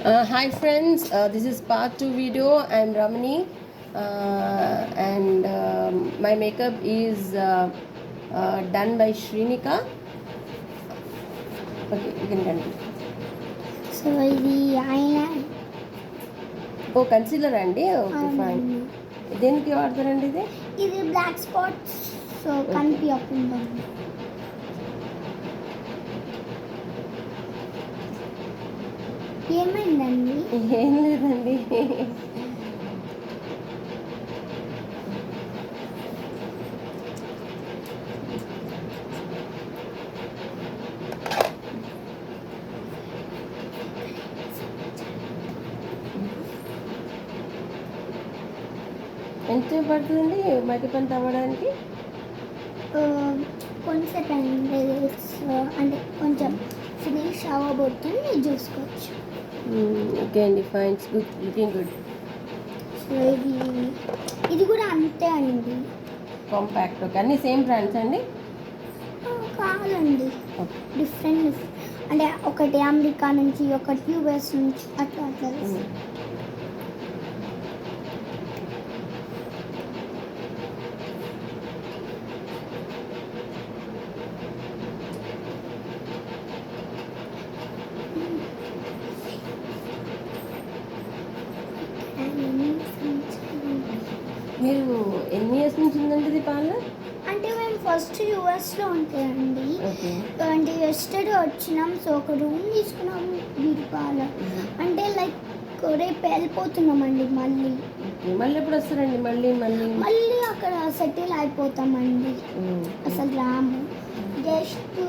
Hi friends, this is part 2 video. I'm Ramani and my makeup is done by Shrinika. Okay, you can continue. So ఇది eyeliner. Oh, concealer అండి. Okay fine. దేనికి వాడతారండి ఇది? ఇది black spots so కనిపించకుండా. ఏమైందండి? ఏం లేదండి. ఎంత పడుతుందండి మేకప్ అంతా అవ్వడానికి? కొంచెం అంటే కొంచెం ఫినిష్ అవ్వబోతుంది చూసుకోవచ్చు. ఓకే అండి fine, it's good, looking good. So ఇది కూడా అంతే అండి, కాంపాక్ట్. ఓకే, అన్నీ సేమ్ బ్రాండ్స్ అండి? కాదండి, డిఫరెంట్. అంటే ఒకటి అమెరికా నుంచి, ఒకటి యూఎస్ నుంచి, అట్లా అట్లా. మీరు ఎన్ని ఇయర్స్ నుంచి ఉందండి ఇది పార్లర్? అంటే మేము ఫస్ట్ యూఎస్లో ఉంటాయండి. ఓకే. అంటే ఎస్టర్డే వచ్చినాం. సో ఒక రూమ్ తీసుకున్నాం బ్యూటీ పార్లర్. అంటే లైక్ రేపు వెళ్ళిపోతున్నామండి మళ్ళీ. మళ్ళీ ఎప్పుడు వస్తారండి? మళ్ళీ మళ్ళీ మళ్ళీ అక్కడ సెటిల్ అయిపోతామండి. అసలు రాము, జస్ట్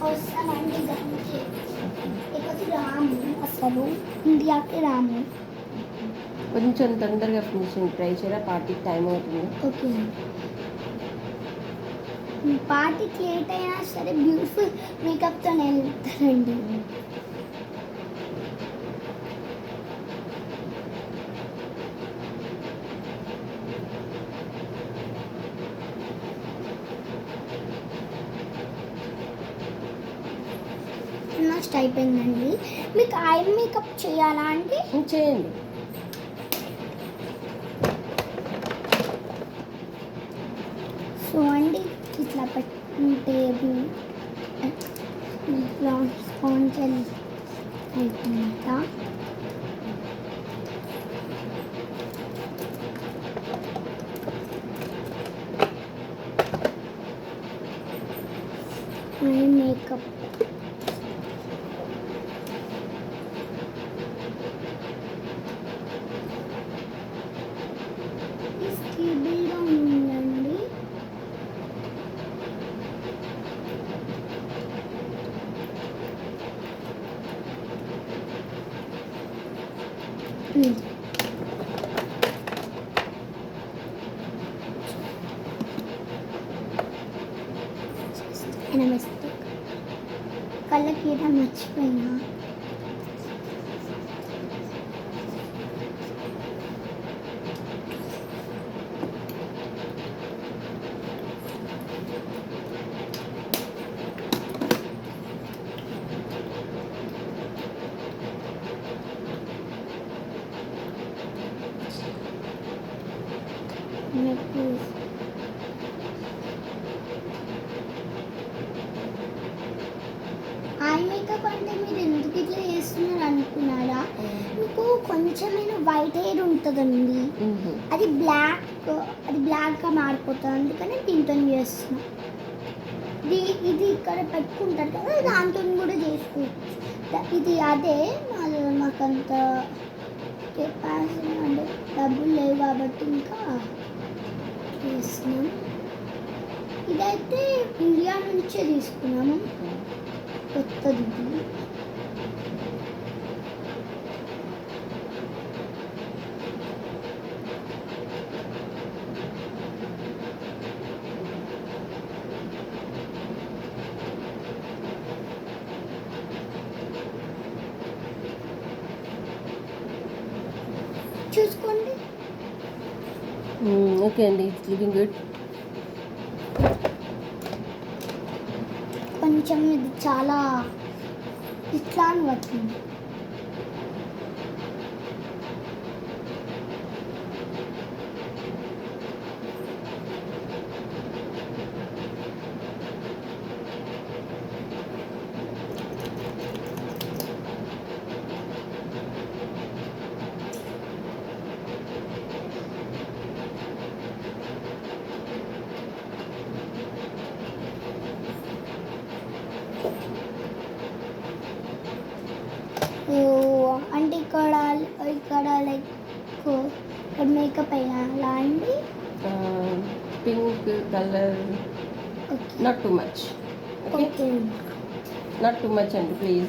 వస్తామండి దానికి. లేకపోతే రాము, అసలు ఇండియాకి రాము. కొంచెం తొందరగా ఫినిషింగ్ ట్రై చేయరా, పార్టీకి టైం అవుతుంది. ఓకే, పార్టీకి లేట్ అయినా సరే బ్యూటిఫుల్ మేకప్తో వెళ్తారండి. ఫస్ట్ అయిపోయిందండి. మీకు ఐ మేకప్ చేయాలా అండి? చేయండి. సో అండి ఇట్లా పెట్టుకుంటే స్పాంజ్ అయిపోయిందంట. ఐ మేకప్ స్టేబుల్గా ఉందండి. మిస్టేక్, కళ్ళకి ఏదో మర్చిపోయినా. ఐ మేకప్ అంటే మీరు ఎందుకు ఇట్లా చేస్తున్నారు అనుకున్నారా? మీకు కొంచెమైనా వైట్ హెయిర్ ఉంటుందండి, అది బ్లాక్గా మారిపోతుంది. అందుకని దీంతో చేస్తున్నాం. ఇది ఇక్కడ పెట్టుకుంటారు కదా, దాంతో కూడా చేసుకోవచ్చు. ఇది అదే మాకంత కెపాసిటీ అంటే డబ్బులు లేవు కాబట్టి ఇంకా చేస్తున్నాం. ఇదైతే ఇండియా నుంచే తీసుకున్నాము, కొత్తది. చూసుకోండి. ఓకే అండి, ఇట్స్ లుకింగ్ గుడ్. కొంచెం ఇది చాలా ఇట్లా అని వచ్చింది. అంటే ఇక్కడ లైక్ ఇక్కడ మేకప్ అయ్యాలా అండి? Pink colour, okay not too much. Okay not too much అండి ప్లీజ్.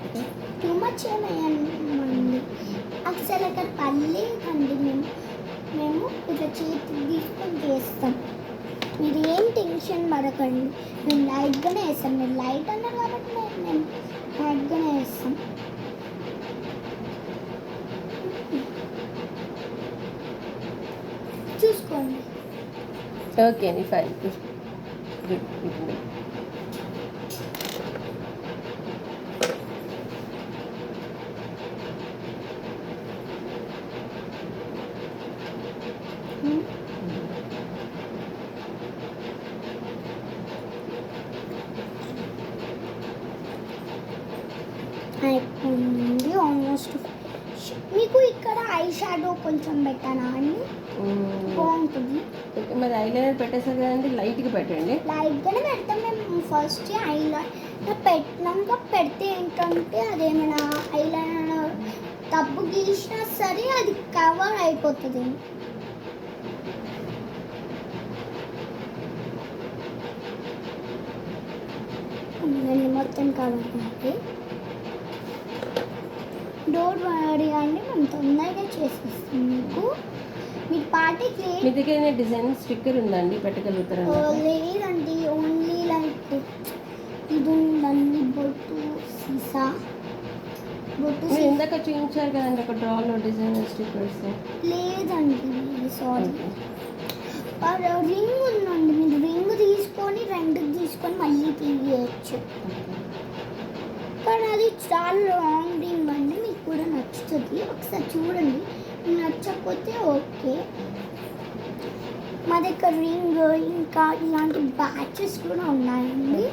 ఓకే, టూ మచ్ ఏమయ్యండి అసలు అక్కడ పర్లేదండి. మేము ఇట్లా చేతికి తీసుకొని చేస్తాం. మీరు ఏం టెన్షన్ పడకండి, మేము లైట్గానే వేస్తాం. మీరు లైట్ అన్నారు కాబట్టి మేము లైట్గానే వేస్తాం. చూసుకోండి. ఓకే అండి, ఫైన్, గుడ్. అయిపోయింది ఆల్మోస్ట్. మీకు ఇక్కడ ఐ షాడో కొంచెం పెట్టానా అండి? బాగుంటుంది. ఓకే, మరి ఐలైనర్ పెట్టేసారు కదండి, లైట్గా పెట్టండి. లైట్గానే పెడతాం మేము. ఫస్ట్ ఐలైనర్ పెట్టినాక పెడితే ఏంటంటే అదేమైనా ఐలైనర్ తప్పు గీసినా సరే అది కవర్ అయిపోతుంది. మొత్తం కవర్ కాదు. డోంట్ వరీ అండి, మనం తొందరగా చేసేస్తాం. మీకు మీ పార్టీకి మీ దగ్గర డిజైన్ స్టిక్కర్ ఉందండి, పెట్టగలుగుతారా? లేదండి, ఓన్లీ లైక్ ఇది ఉందండి, బొట్టు సీసా. మీరు ఇందాక చూపించారు కదండి ఒక డ్రాలో డిజైన్ స్టిక్కర్స్. లేదండి, సారీ. రింగ్ ఉందండి, మీరు రింగ్ తీసుకొని రెండుకి తీసుకొని మళ్ళీ తీయచ్చు. కానీ అది చాలా లాంగ్ రింగ్ అండి, మీకు కూడా నచ్చుతుంది. ఒకసారి చూడండి, మీకు నచ్చకపోతే ఓకే. మా దగ్గర రింగ్ ఇంకా ఇలాంటి బ్యాచెస్ కూడా ఉన్నాయండి.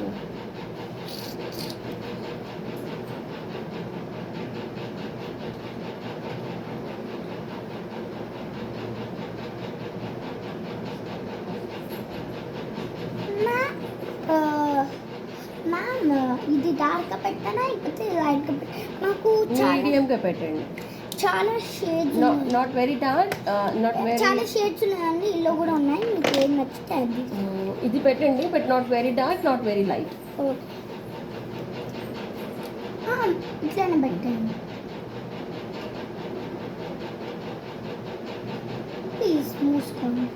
మ్యామ్ ఇది డార్క్గా పెట్టానా లేకపోతే లైట్గా పెట్టా? నాకు మీడియంగా పెట్టండి. చాలా shades, not very dark, not very. చాలా షేడ్స్ ఉన్నాయండి, ఇల్లు కూడా ఉన్నాయి. మీకు ఏం నచ్చితే అది ఇది పెట్టండి, but not very dark, not very light. Okay, ఇట్లానే పెట్టండి ప్లీజ్. మూసుకోండి.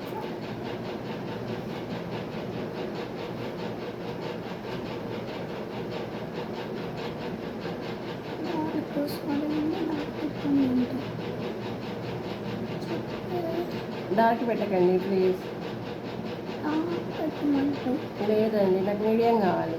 డార్క్ పెట్టకండి ప్లీజ్. లేదండి, నాకు మీడియం కావాలి.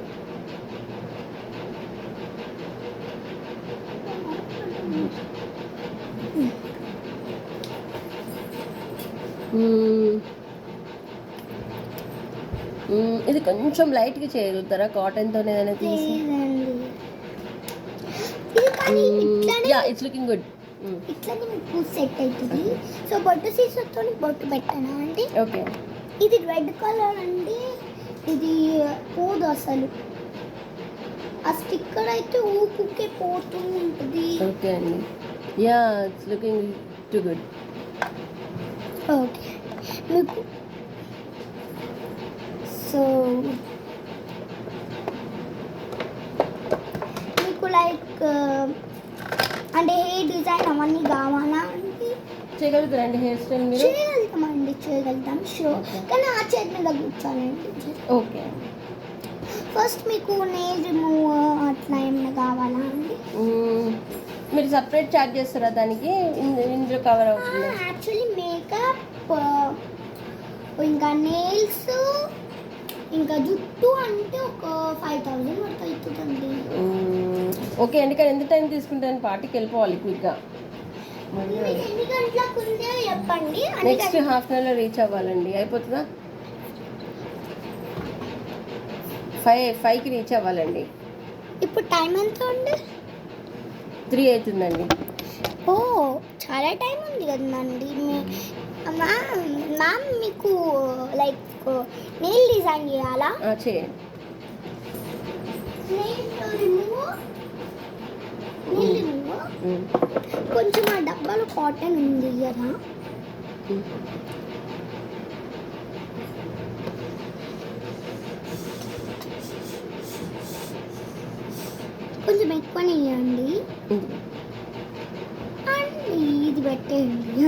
ఇది కొంచెం లైట్గా చేయగలుగుతారా? కాటన్తో ఏదైనా తీసి. It's looking good. ఇట్లనే మీకు సెట్ అవుతుంది. సో బొట్టు సీసాతో బొట్టు పెట్టానా అండి? ఓకే, ఇది రెడ్ కలర్ అండి, ఇది పోదు అసలు. ఆ స్టిక్కర్ అయితే ఊపుకే పోతూ ఉంటుంది. ఓకే అండి, yeah it's looking to good. Okay మీకు సో మీకు లైక్ అంటే హెయిర్ డిజైన్ అవన్నీ కావాలా అండి? చేయగలుగుతారండి హెయిర్ స్టైల్ మీరు? చేయగలుగుతామండి, చేయగలుగుతాం షూర్. కానీ ఆ చేతి మీద కూర్చోాలండి. ఓకే, ఫస్ట్ మీకు నెయిల్ రిమూవ్ అట్లా ఏమైనా కావాలా అండి? మీరు సపరేట్ ఛార్జ్ చేస్తారా దానికి? ఇందులో కవర్ అవుతుంది. యాక్చువల్లీ మేకప్ ఇంకా నెయిల్స్ ఇంకా జుట్టు అంటే ఒక 5000 వరకు అవుతుందండి. ఓకే అండి, కానీ ఎంత టైం తీసుకుంటాను? పార్టీకి వెళ్ళిపోవాలి క్విక్గా. మీరు ఎన్ని గంటలకు ఉందో చెప్పండి. నెక్స్ట్ హాఫ్ అన్ అవర్లో రీచ్ అవ్వాలండి. అయిపోతుందా? 5కి రీచ్ అవ్వాలండి. ఇప్పుడు టైం ఎంత ఉంది? 3 అవుతుందండి. ఓ చాలా టైం ఉంది కదండి. మ్యామ్ మీకు లైక్ నెయిల్ డిజైన్ చేయాలా? చేయండి. కొంచెం ఆ డబ్బాలో కాటన్ ఉంది కదా, కొంచెం ఎక్కువనే ఇవ్వండి. అండ్ ఇది పెట్టేయండి,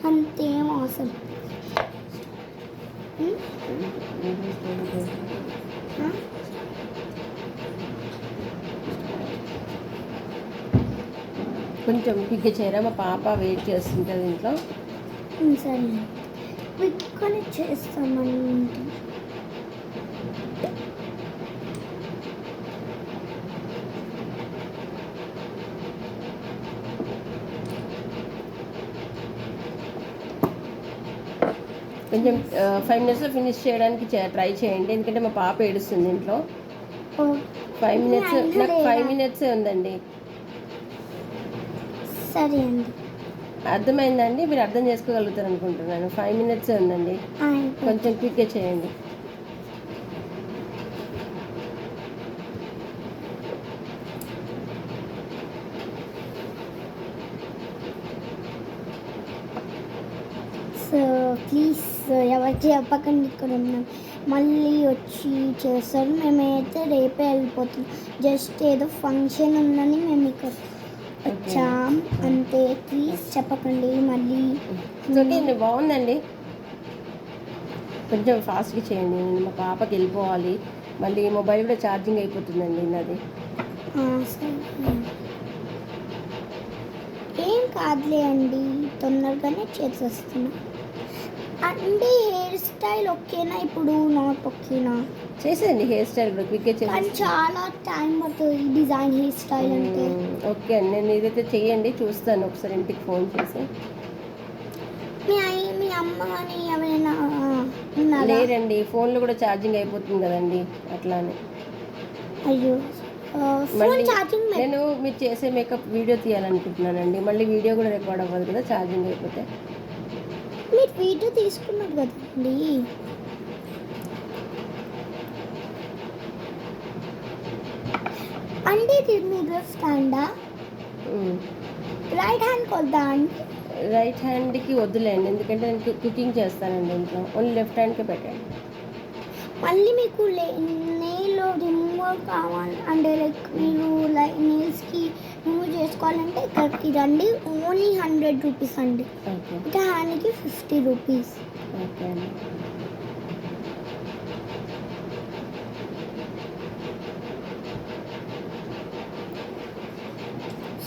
అంతేం అవసరం. కొంచెం క్విక్గా చేయరా, మా పాప వెయిట్ చేస్తుంటుంది ఇంట్లో. సరే క్విక్గానే చేస్తామండి. కొంచెం 5 మినిట్స్లో ఫినిష్ చేయడానికి ట్రై చేయండి, ఎందుకంటే మా పాప ఏడుస్తుంది ఇంట్లో. 5 మినిట్స్, నాకు 5 మినిట్సే ఉందండి. సరే అండి, అర్థమైందండి? మీరు అర్థం చేసుకోగలుగుతారు అనుకుంటున్నాను. 5 మినిట్సే ఉందండి, కొంచెం క్విక్గా చేయండి. సో ప్లీజ్ ఎవరికి చెప్పకండి, ఇక్కడ ఉన్నాం. మళ్ళీ వచ్చి చేస్తారు. మేమైతే రేపే వెళ్ళిపోతున్నాం. జస్ట్ ఏదో ఫంక్షన్ ఉందని మేము ఇక్కడ వచ్చాం అంతే. ప్లీజ్ చెప్పకండి మళ్ళీ. ఓకే అండి, బాగుందండి. కొంచెం ఫాస్ట్గా చేయండి, నేను మా పాపకి వెళ్ళిపోవాలి. మళ్ళీ మొబైల్ కూడా ఛార్జింగ్ అయిపోతుందండి నాది. ఏం కాదులే అండి, తొందరగానే చేసేస్తున్నా. అంటే హెయిర్ స్టైల్ ఓకేనా ఇప్పుడు? నాట్ ఓకేనా? చేసేయండి హెయిర్ స్టైల్ కూడా క్విక్గా కానీ చేసేసి. చాలా టైం పడుతుంది డిజైన్ హెయిర్ స్టైల్ అంటే. ఓకే అండి, నేను ఇదైతే చేయండి, చూస్తాను ఒకసారి ఇంటికి ఫోన్ చేసి. మీ అమ్మ అని ఎవరైనా ఉన్నారా? లేరండి, ఫోన్లో కూడా ఛార్జింగ్ అయిపోతుంది కదండి, అట్లానే. అయ్యో, ఫోన్ ఛార్జింగ్. నేను మీరు చేసే మేకప్ వీడియో తీయాలనుకుంటున్నానండి. మళ్ళీ వీడియో కూడా రికార్డ్ అవ్వదు కదా ఛార్జింగ్ అయిపోతే. మీరు వీడియో తీసుకున్నారు కదండి. అంటే ఇది మిర్రర్ స్టాండా? రైట్ హ్యాండ్ కొద్దా అండి? రైట్ హ్యాండ్కి వద్దులేండి, ఎందుకంటే నేను కుకింగ్ చేస్తానండి ఇంట్లో. ఓన్లీ లెఫ్ట్ హ్యాండ్కే పెట్టండి. మళ్ళీ మీకు నెయిల్ రిమూవర్ కావాలి అంటే లైక్ మీరు నెయిల్స్కి రిమూవ్ చేసుకోవాలంటే ఇక్కడికి రండి. ఓన్లీ 100 రూపీస్ అండి. ఓకే, ఇంకా హ్యాండ్కి 50 రూపీస్. ఓకే అండి.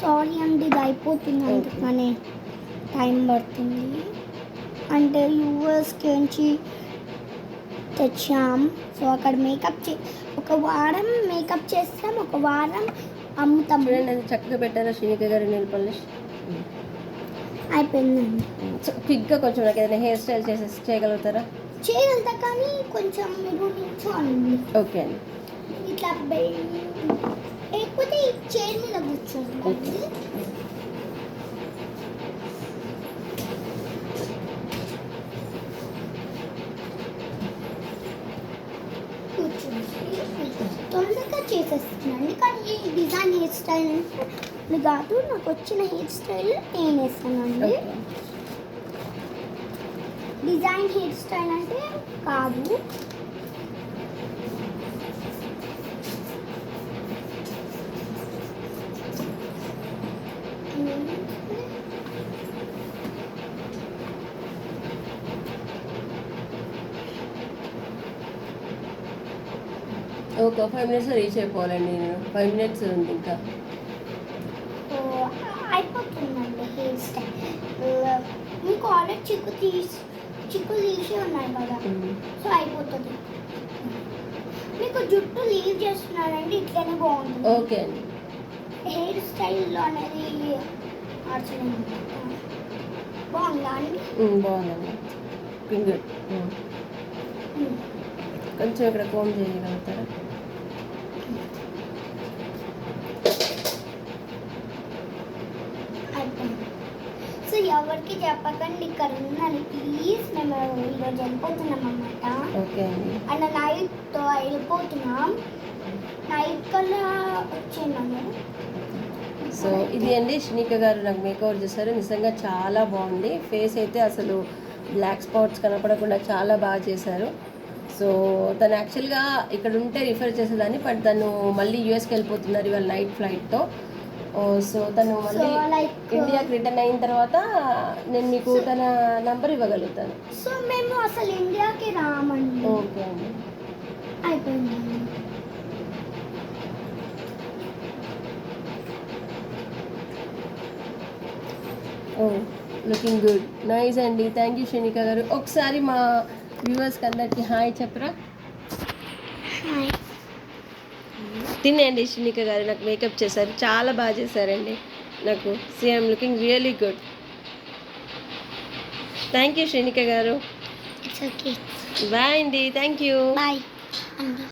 సారీ అండి, ఇది అయిపోతుంది అందుకనే టైం పడుతుంది. అంటే యూఎస్కి నుంచి తెచ్చాం. సో అక్కడ ఒక వారం మేకప్ చేస్తాం, ఒక వారం అమ్ముతాం. చూడండి అది చక్కగా పెట్టారా శ్రీనిక గారు నెయిల్ పాలిష్. అయిపోయిందండి. క్విక్గా కొంచెం నాకు ఏదైనా హెయిర్ స్టైల్ చేయగలుగుతారా? చేయగలుగుతా, కానీ కొంచెం మీరు నిల్చోండి. ఓకే అండి. ఇట్లా లేకపోతే ఈ చైర్ మీద కూర్చోండి. తొందరగా చేసేస్తున్నాను, కానీ ఈ డిజైన్ హెయిర్ స్టైల్ అంటే కాదు, నాకు వచ్చిన హెయిర్ స్టైల్ నేను వేస్తానండి. డిజైన్ హెయిర్ స్టైల్ అంటే కాదు. ఒక 5 మినిట్స్లో రీచ్ అయిపోవాలండి. నేను 5 మినిట్స్ ఉంది ఇంకా. అయిపోతుందండి హెయిర్ స్టైల్. మీకు ఆల్రెడీ చిక్కులు తీసి ఉన్నాయి కదా, సో అయిపోతుంది. మీకు జుట్టు లీవ్ చేస్తున్నారండి, ఇట్లనే బాగుంటుంది. ఓకే అండి. హెయిర్ స్టైల్లో అనేది మార్చలేదు. బాగుందా అండి? బాగుందండి. గుడ్. కొంచెం ఇక్కడ కోమ్ చేయగలుగుతారా? సో ఎవరికి చెప్పకండి ఇక్కడ ఉందని ప్లీజ్. మేము ఈరోజు వెళ్ళిపోతున్నాం అన్నమాట. ఓకే అండి. అండ్ నైట్ వెళ్ళిపోతున్నాం. నైట్ కల్లా వచ్చేయమని. సో ఇది అండి షినిక గారు నాకు మేకఓవర్ చేశారు. నిజంగా చాలా బాగుంది. ఫేస్ అయితే అసలు బ్లాక్ స్పాట్స్ కనపడకుండా చాలా బాగా చేశారు. సో తను యాక్చువల్గా ఇక్కడ ఉంటే రిఫర్ చేసేదాన్ని, బట్ తను మళ్ళీ యూఎస్కి వెళ్ళిపోతున్నారు ఇవాళ నైట్ ఫ్లైట్తో. సో తను మళ్ళీ ఇండియాకి రిటర్న్ అయిన తర్వాత నేను మీకు తన నంబర్ ఇవ్వగలుగుతాను. సో మేము అసలు ఇండియాకి రామండి. ఓకే అండి. అయిపోయిందండి. లుకింగ్ గుడ్, నైస్ అండి. థ్యాంక్ యూ షినిక గారు. ఒకసారి మా వ్యూవర్స్కి అందరికి హాయ్ చెప్పరా? హాయ్. తినండి. షినిక గారు నాకు మేకప్ చేశారు, చాలా బాగా చేశారండి. నాకు I'm looking really good. Thank you Shinika గారు. It's okay. బాయ్ అండి. Thank you. బాయ్ అండి.